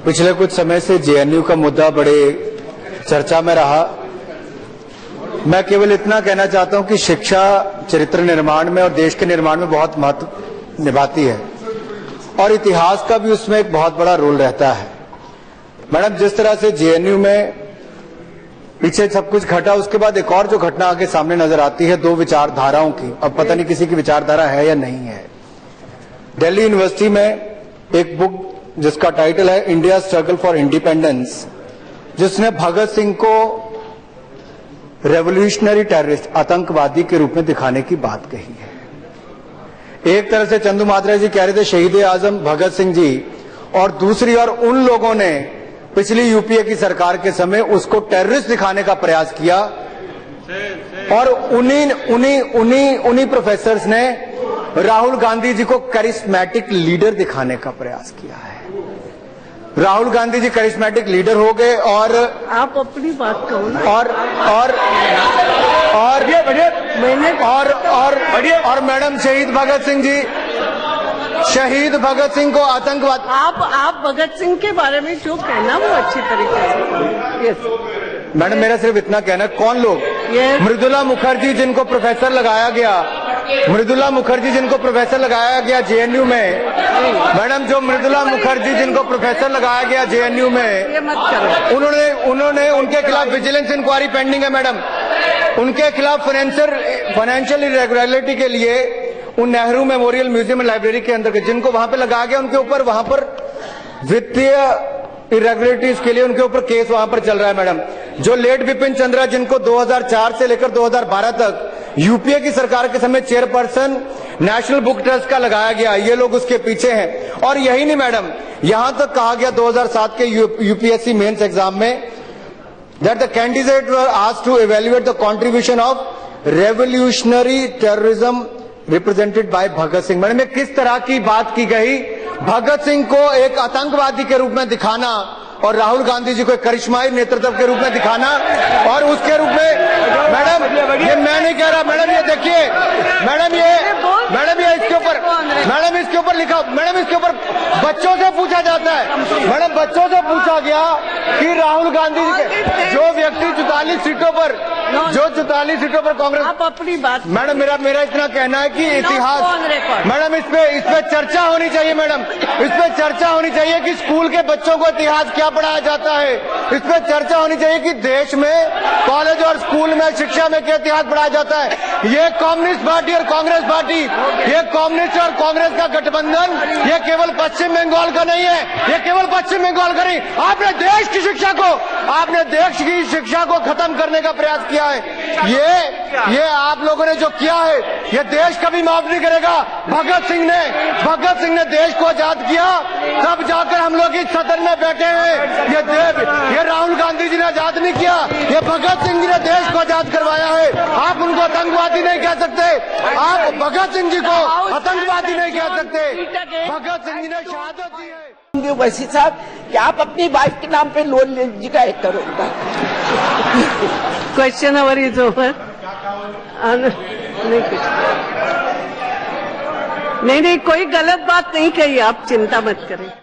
पिछले कुछ समय से जेएनयू का मुद्दा बड़े चर्चा में रहा। मैं केवल इतना कहना चाहता हूं कि शिक्षा चरित्र निर्माण में और देश के निर्माण में बहुत महत्व निभाती है और इतिहास का भी उसमें एक बहुत बड़ा रोल रहता है। मैडम, जिस तरह से जेएनयू में पीछे सब कुछ घटा, उसके बाद एक और जो घटना आगे सामने नजर आती है दो विचारधाराओं की। अब पता नहीं किसी की विचारधारा है या नहीं है। दिल्ली यूनिवर्सिटी में एक बुक जिसका टाइटल है इंडिया स्ट्रगल फॉर इंडिपेंडेंस, जिसने भगत सिंह को रेवोल्यूशनरी टेररिस्ट, आतंकवादी के रूप में दिखाने की बात कही है। एक तरह से चंदू मात्रा जी कह रहे थे शहीद आजम भगत सिंह जी, और दूसरी ओर उन लोगों ने पिछली यूपीए की सरकार के समय उसको टेररिस्ट दिखाने का प्रयास किया और उन्हीं प्रोफेसर्स ने राहुल गांधी जी को करिश्मेटिक लीडर दिखाने का प्रयास किया है। राहुल गांधी जी करिश्मेटिक लीडर हो गए और आप अपनी बात करो ना। और मैडम शहीद भगत सिंह को आतंकवाद। आप भगत सिंह के बारे में जो कहना वो अच्छी तरीके से। यस मैडम, मेरा सिर्फ इतना कहना, कौन लोग? मृदुला मुखर्जी जिनको प्रोफेसर लगाया गया जेएनयू में। मैडम, जो मृदुला मुखर्जी जिनको प्रोफेसर लगाया गया जेएनयू में, उन्होंने उनके खिलाफ विजिलेंस इंक्वायरी पेंडिंग है। मैडम, उनके खिलाफ फाइनेंशियल इरेगुलरिटी के लिए उन Nehru memorial museum and library के अंदर जिनको वहां पे लगाया गया, उनके ऊपर वहां पर वित्तीय इरेगुलरिटीज के लिए उनके ऊपर केस वहां पर चल रहा है। मैडम, जो लेट बिपिन चंद्रा जिनको 2004 से लेकर 2012 तक यूपीए की सरकार के समय चेयरपर्सन नेशनल बुक ट्रस्ट का लगाया गया, ये लोग उसके पीछे हैं। और यही नहीं मैडम, यहां तक कहा गया 2007 के यूपीएससी मेंस एग्जाम में that the candidate were asked to evaluate the contribution of revolutionary terrorism represented by Bhagat Singh. Madam, किस तरह की बात की गई? भगत सिंह को एक आतंकवादी के रूप में दिखाना और राहुल गांधी जी को एक करिश्माई नेतृत्व के रूप में दिखाना, और उसके रूप में मैडम, ये मैं नहीं कह रहा मैडम, ये देखिए मैडम, ये इसके ऊपर लिखा। मैडम, इसके ऊपर बच्चों से पूछा जाता है। मैडम, बच्चों से पूछा गया कि राहुल गांधी जी के जो व्यक्ति 44 सीटों पर कांग्रेस। आप अपनी बात। मैडम, मेरा इतना कहना है कि इतिहास, मैडम, इस पे चर्चा होनी चाहिए। मैडम, इस पे चर्चा होनी चाहिए कि स्कूल के बच्चों को इतिहास क्या पढ़ाया जाता है। इस पे चर्चा होनी चाहिए कि देश में कॉलेज और स्कूल में शिक्षा में क्या इतिहास पढ़ाया जाता है। ये कम्युनिस्ट पार्टी और कांग्रेस पार्टी, ये कम्युनिस्ट और कांग्रेस का गठबंधन, ये केवल पश्चिम बंगाल का नहीं है, ये केवल पश्चिम बंगाल का नहीं। आपने देश की शिक्षा को खत्म करने का प्रयास किया है। ये आप लोगों ने जो किया है, ये देश कभी माफ नहीं करेगा। भगत सिंह ने देश को आजाद किया, तब जाकर हम लोग इस सदन में बैठे हैं। ये राहुल गांधी जी ने आजाद नहीं किया, ये भगत सिंह जी ने देश को आजाद करवाया है। आप उनको आतंकवादी नहीं कह सकते, आप भगत सिंह जी को आतंकवादी नहीं कह सकते। भगत सिंह जी ने शहादत दी है। वैसी साहब कि आप अपनी वाइफ के नाम पे लोन लीजिएगा 1 करोड़ का। Question our is over. नहीं, कोई गलत बात नहीं कही, आप चिंता मत करें।